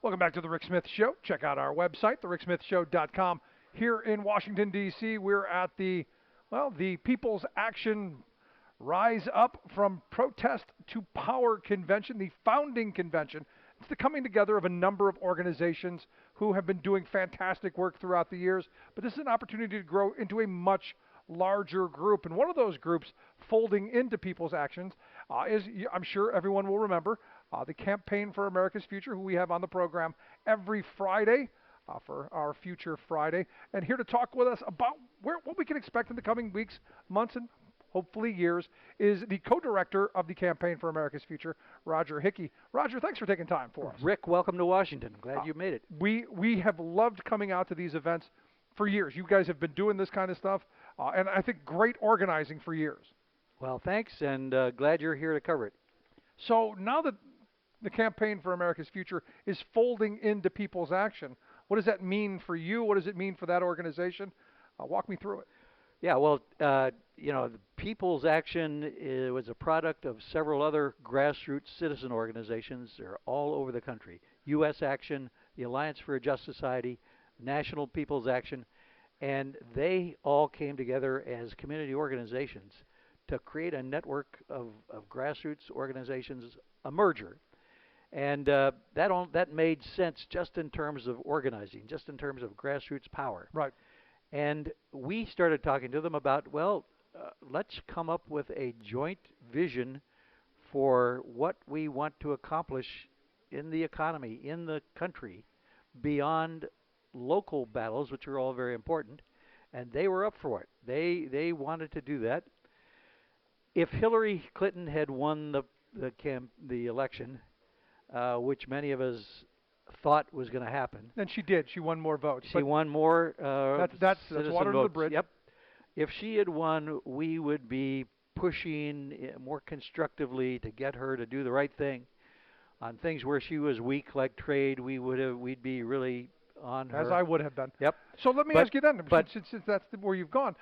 Welcome back to the Rick Smith Show. Check out our website, thericksmithshow.com. Here in Washington, D.C., we're at the People's Action Rise Up from Protest to Power Convention, the founding convention. It's the coming together of a number of organizations who have been doing fantastic work throughout the years, but this is an opportunity to grow into a much larger group. And one of those groups folding into People's Actions is, I'm sure everyone will remember, the Campaign for America's Future, who we have on the program every Friday for our Future Friday. And here to talk with us about what we can expect in the coming weeks, months, and hopefully years, is the co-director of the Campaign for America's Future, Roger Hickey. Roger, thanks for taking time for us. Rick, welcome to Washington. Glad you made it. We have loved coming out to these events for years. You guys have been doing this kind of stuff, and I think great organizing for years. Well, thanks, and glad you're here to cover it. So now that the Campaign for America's Future is folding into People's Action, what does that mean for you? What does it mean for that organization? Walk me through it. Yeah, well, the People's Action was a product of several other grassroots citizen organizations. They're all over the country. U.S. Action, the Alliance for a Just Society, National People's Action, and they all came together as community organizations to create a network of grassroots organizations, a merger. And that made sense just in terms of organizing, just in terms of grassroots power. Right. And we started talking to them about, let's come up with a joint vision for what we want to accomplish in the economy, in the country, beyond local battles, which are all very important. And they were up for it. They wanted to do that. If Hillary Clinton had won the election, which many of us thought was going to happen. And she did. She won more votes. She won more that's citizen water votes. to the bridge. Yep. If she had won, we would be pushing more constructively to get her to do the right thing on things where she was weak, like trade. We'd be really on her. As I would have been. Yep. So let me ask you then, since that's where you've gone,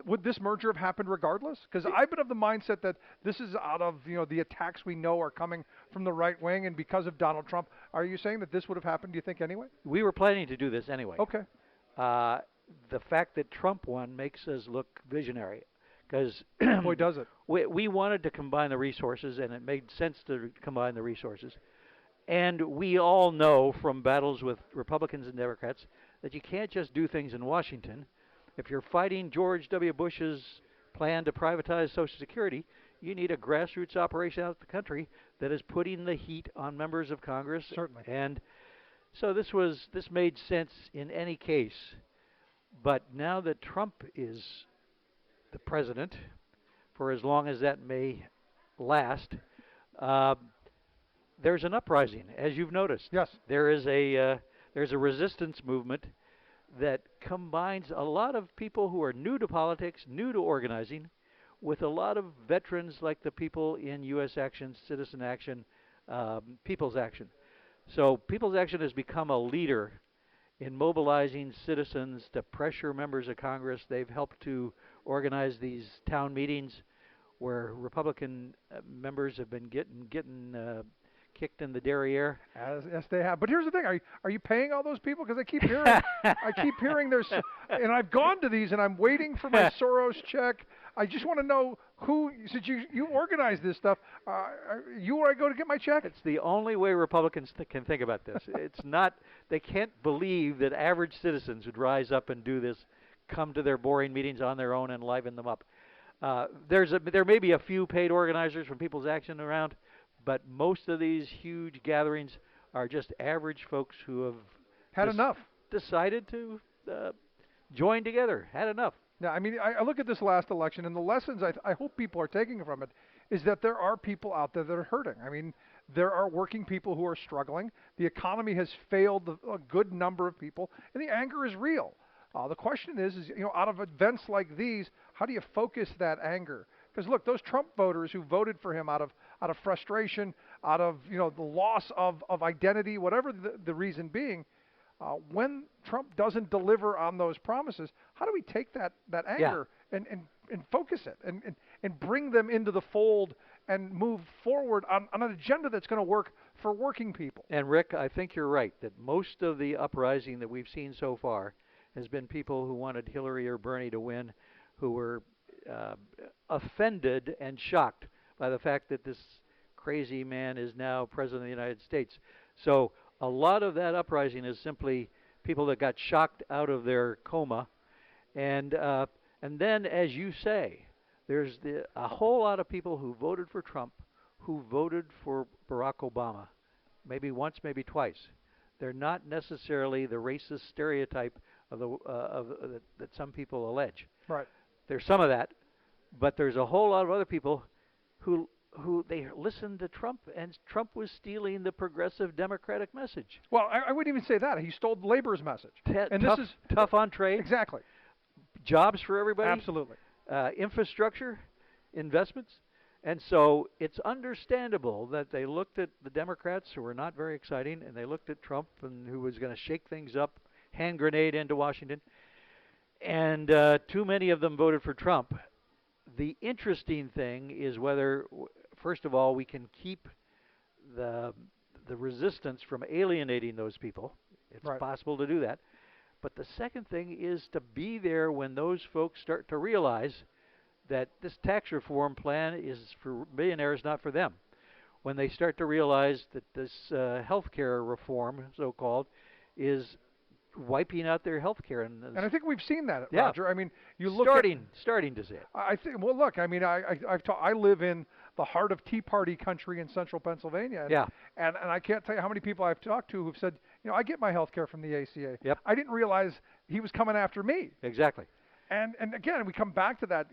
would this merger have happened regardless? Because I've been of the mindset that this is out of the attacks we know are coming from the right wing, and because of Donald Trump. Are you saying that this would have happened, do you think, anyway? We were planning to do this anyway. Okay. The fact that Trump won makes us look visionary, because boy, does it. We wanted to combine the resources, and it made sense to combine the resources. And we all know from battles with Republicans and Democrats that you can't just do things in Washington. If you're fighting George W. Bush's plan to privatize Social Security, you need a grassroots operation out in the country that is putting the heat on members of Congress. Certainly. And so this made sense in any case. But now that Trump is the president, for as long as that may last, there's an uprising, as you've noticed. Yes. There's a resistance movement that combines a lot of people who are new to politics, new to organizing, with a lot of veterans like the people in U.S. Action, Citizen Action, People's Action. So People's Action has become a leader in mobilizing citizens to pressure members of Congress. They've helped to organize these town meetings where Republican members have been getting kicked in the derriere. Yes, they have. But here's the thing: are you paying all those people? Because I keep hearing, there's, and I've gone to these, and I'm waiting for my Soros check. I just want to know who, since you organize this stuff, you where I go to get my check? It's the only way Republicans can think about this. It's not. They can't believe that average citizens would rise up and do this, come to their boring meetings on their own and liven them up. There may be a few paid organizers from People's Action around, but most of these huge gatherings are just average folks who have had enough, decided to join together, had enough. Yeah, I mean, I look at this last election, and the lessons I hope people are taking from it is that there are people out there that are hurting. I mean, there are working people who are struggling. The economy has failed a good number of people, and the anger is real. The question is out of events like these, how do you focus that anger? Because look, those Trump voters who voted for him out of frustration, out of the loss of identity, whatever the reason being, when Trump doesn't deliver on those promises, how do we take that anger and focus it and bring them into the fold and move forward on an agenda that's going to work for working people. And Rick, I think you're right that most of the uprising that we've seen so far has been people who wanted Hillary or Bernie to win, who were uh, offended and shocked by the fact that this crazy man is now president of the United States. So a lot of that uprising is simply people that got shocked out of their coma, and uh, and then, as you say, there's a whole lot of people who voted for Trump, who voted for Barack Obama, maybe once, maybe twice. They're not necessarily the racist stereotype that some people allege. Right. There's some of that, but there's a whole lot of other people who they listened to Trump, and Trump was stealing the progressive Democratic message. Well, I wouldn't even say that. He stole labor's message. And Tough, this is tough on trade, exactly. jobs for everybody, Absolutely. infrastructure, investments. And so it's understandable that they looked at the Democrats, who were not very exciting, and they looked at Trump, and who was going to shake things up, hand grenade into Washington. And too many of them voted for Trump. The interesting thing is whether, first of all, we can keep the resistance from alienating those people. It's Right. possible to do that. But the second thing is to be there when those folks start to realize that this tax reform plan is for millionaires, not for them. When they start to realize that this health care reform, so-called, is wiping out their health care. And I think we've seen that, Yeah. Roger. I mean, you look starting to see it. I think. Well, look. I mean, I live in the heart of Tea Party country in central Pennsylvania. And, Yeah. and I can't tell you how many people I've talked to who've said, I get my health care from the ACA. Yep. I didn't realize he was coming after me. Exactly. And again, we come back to that.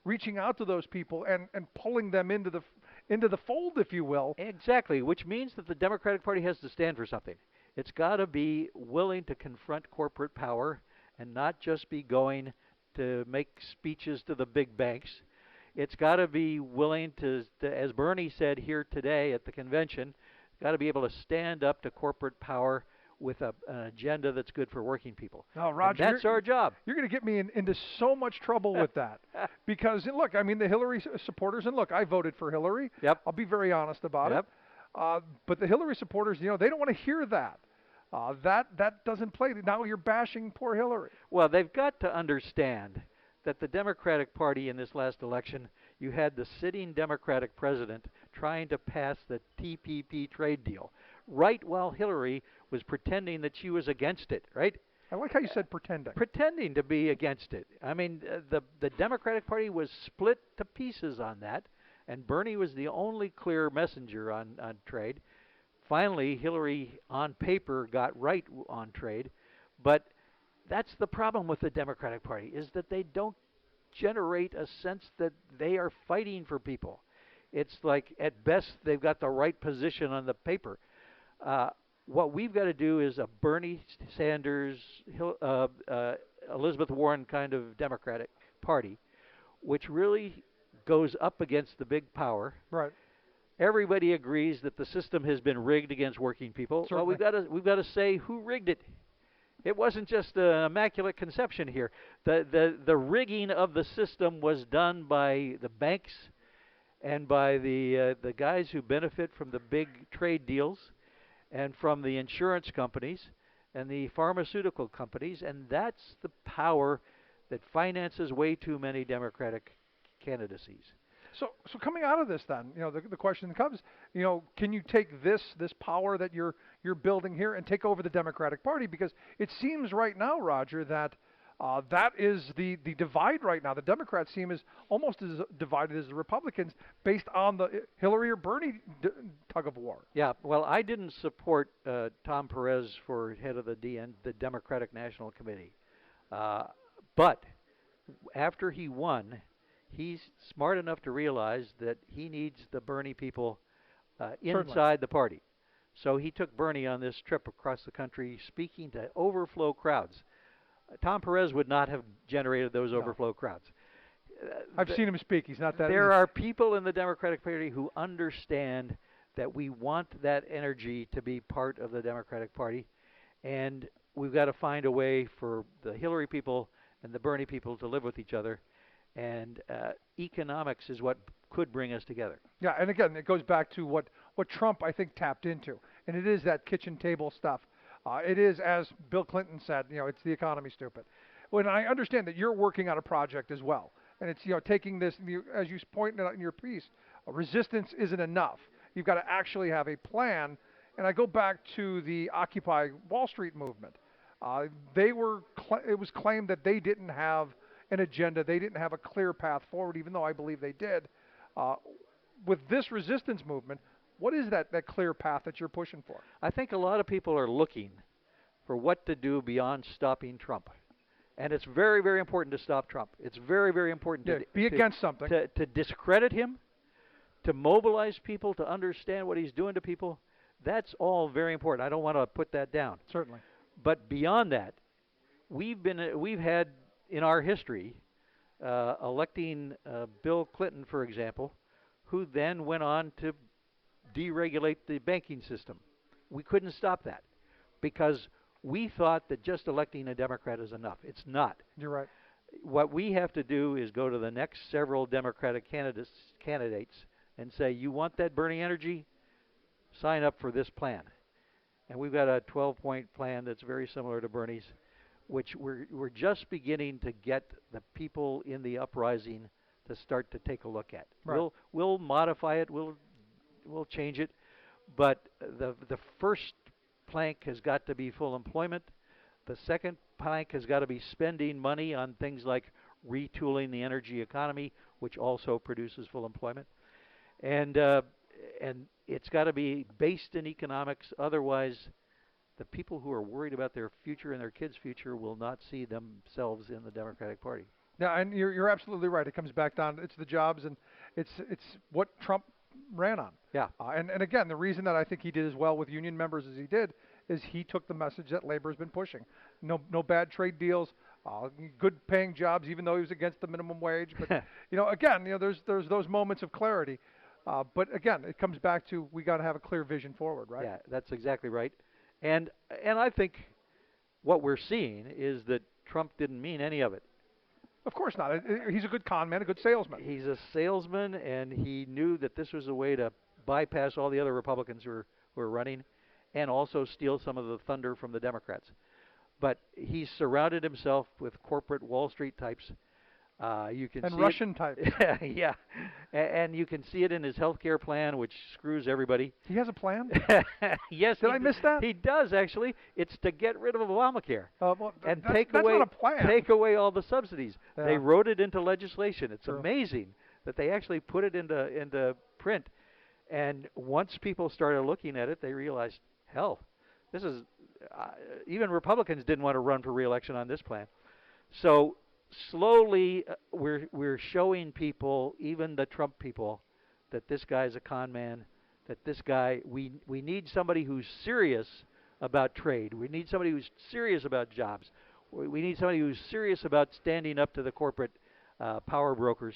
Reaching out to those people and pulling them into the fold, if you will. Exactly, which means that the Democratic Party has to stand for something. It's got to be willing to confront corporate power and not just be going to make speeches to the big banks. It's got to be willing to, as Bernie said here today at the convention, got to be able to stand up to corporate power with an agenda that's good for working people. Now, Roger, and that's our job. You're going to get me into so much trouble with that. Because, look, I mean, the Hillary supporters, and look, I voted for Hillary. Yep. I'll be very honest about Yep. it. But the Hillary supporters, they don't want to hear that. That doesn't play. Now you're bashing poor Hillary. Well, they've got to understand that the Democratic Party in this last election, you had the sitting Democratic president trying to pass the TPP trade deal, right while Hillary was pretending that she was against it, right? I like how you said pretending. Pretending to be against it. I mean, the Democratic Party was split to pieces on that, and Bernie was the only clear messenger on trade. Finally, Hillary, on paper, got right on trade, but that's the problem with the Democratic Party, is that they don't generate a sense that they are fighting for people. It's like, at best, they've got the right position on the paper. What we've got to do is a Bernie Sanders, Elizabeth Warren kind of Democratic Party, which really goes up against the big power. Right. Everybody agrees that the system has been rigged against working people. Certainly. Well, we've got to say who rigged it. It wasn't just an immaculate conception here. The rigging of the system was done by the banks and by the guys who benefit from the big trade deals, and from the insurance companies and the pharmaceutical companies, and that's the power that finances way too many Democratic candidacies. So coming out of this, then, the question comes, can you take this power that you're building here and take over the Democratic Party? Because it seems right now, Roger, that that is the divide right now. The Democrats seem as almost as divided as the Republicans, based on the Hillary or Bernie tug of war. Yeah, well, I didn't support Tom Perez for head of the Democratic National Committee, but after he won, he's smart enough to realize that he needs the Bernie people inside the party. So he took Bernie on this trip across the country, speaking to overflow crowds. Tom Perez would not have generated those overflow crowds. I've seen him speak. He's not that. There are people in the Democratic Party who understand that we want that energy to be part of the Democratic Party, and we've got to find a way for the Hillary people and the Bernie people to live with each other. and economics is what could bring us together. Yeah, and again, it goes back to what Trump, I think, tapped into, and it is that kitchen table stuff. It is, as Bill Clinton said, it's the economy, stupid. When I understand that you're working on a project as well, and it's taking this, as you pointed out in your piece, resistance isn't enough. You've got to actually have a plan. And I go back to the Occupy Wall Street movement. It was claimed that they didn't have an agenda, they didn't have a clear path forward, even though I believe they did. Uh, with this resistance movement, what is that clear path that you're pushing for? I think a lot of people are looking for what to do beyond stopping Trump. And it's very, very important to stop Trump. It's very, very important Yeah, be against something. To discredit him, to mobilize people, to understand what he's doing to people. That's all very important. I don't want to put that down. Certainly. But beyond that, we've had in our history electing Bill Clinton, for example, who then went on to deregulate the banking system. We couldn't stop that because we thought that just electing a Democrat is enough. It's not. You're right. What we have to do is go to the next several Democratic candidates and say, you want that burning energy? Sign up for this plan. And we've got a 12-point plan that's very similar to Bernie's, which we're just beginning to get the people in the uprising to start to take a look at. Right. We'll modify it. We'll change it. But the first plank has got to be full employment. The second plank has got to be spending money on things like retooling the energy economy, which also produces full employment. And it's got to be based in economics. Otherwise, the people who are worried about their future and their kids' future will not see themselves in the Democratic Party. Yeah, and you're absolutely right. It comes back down. It's the jobs, and it's what Trump ran on. Yeah. And again, the reason that I think he did as well with union members as he did is he took the message that labor's been pushing. No bad trade deals, good paying jobs, even though he was against the minimum wage. But again, there's those moments of clarity. But again, it comes back to we got to have a clear vision forward, right? Yeah, that's exactly right. And I think what we're seeing is that Trump didn't mean any of it. Of course not. He's a good con man, a good salesman. He's a salesman, and he knew that this was a way to bypass all the other Republicans who were running and also steal some of the thunder from the Democrats. But he surrounded himself with corporate Wall Street types. You can see Russian types. Yeah, and you can see it in his health care plan, which screws everybody. He has a plan? Yes. Did I miss that? He does, actually. It's to get rid of Obamacare and that's not a plan. take away all the subsidies. Yeah. They wrote it into legislation. It's True. amazing that they actually put it into print. And once people started looking at it, they realized, hell, this is even Republicans didn't want to run for re-election on this plan. So slowly, we're showing people, even the Trump people, that this guy's a con man. That this guy, we need somebody who's serious about trade. We need somebody who's serious about jobs. We need somebody who's serious about standing up to the corporate power brokers.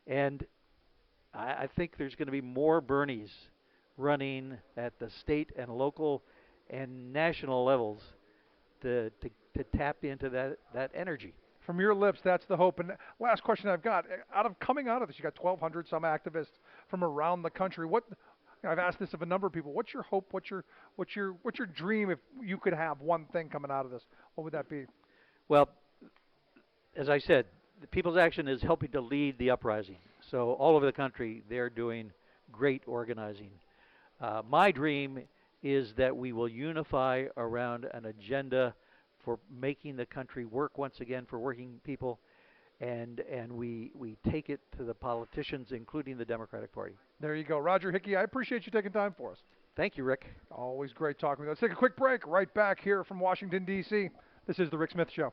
And I think there's going to be more Bernies running at the state and local and national levels to tap into that energy. From your lips, that's the hope. And last question I've got: coming out of this, you got 1,200 some activists from around the country. I've asked this of a number of people. What's your hope? What's your dream? If you could have one thing coming out of this, what would that be? Well, as I said, the People's Action is helping to lead the uprising. So all over the country, they're doing great organizing. My dream is that we will unify around an agenda for making the country work once again for working people, and we take it to the politicians, including the Democratic Party. There you go. Roger Hickey, I appreciate you taking time for us. Thank you, Rick. Always great talking with you. Let's take a quick break. Right back here from Washington, D.C. This is The Rick Smith Show.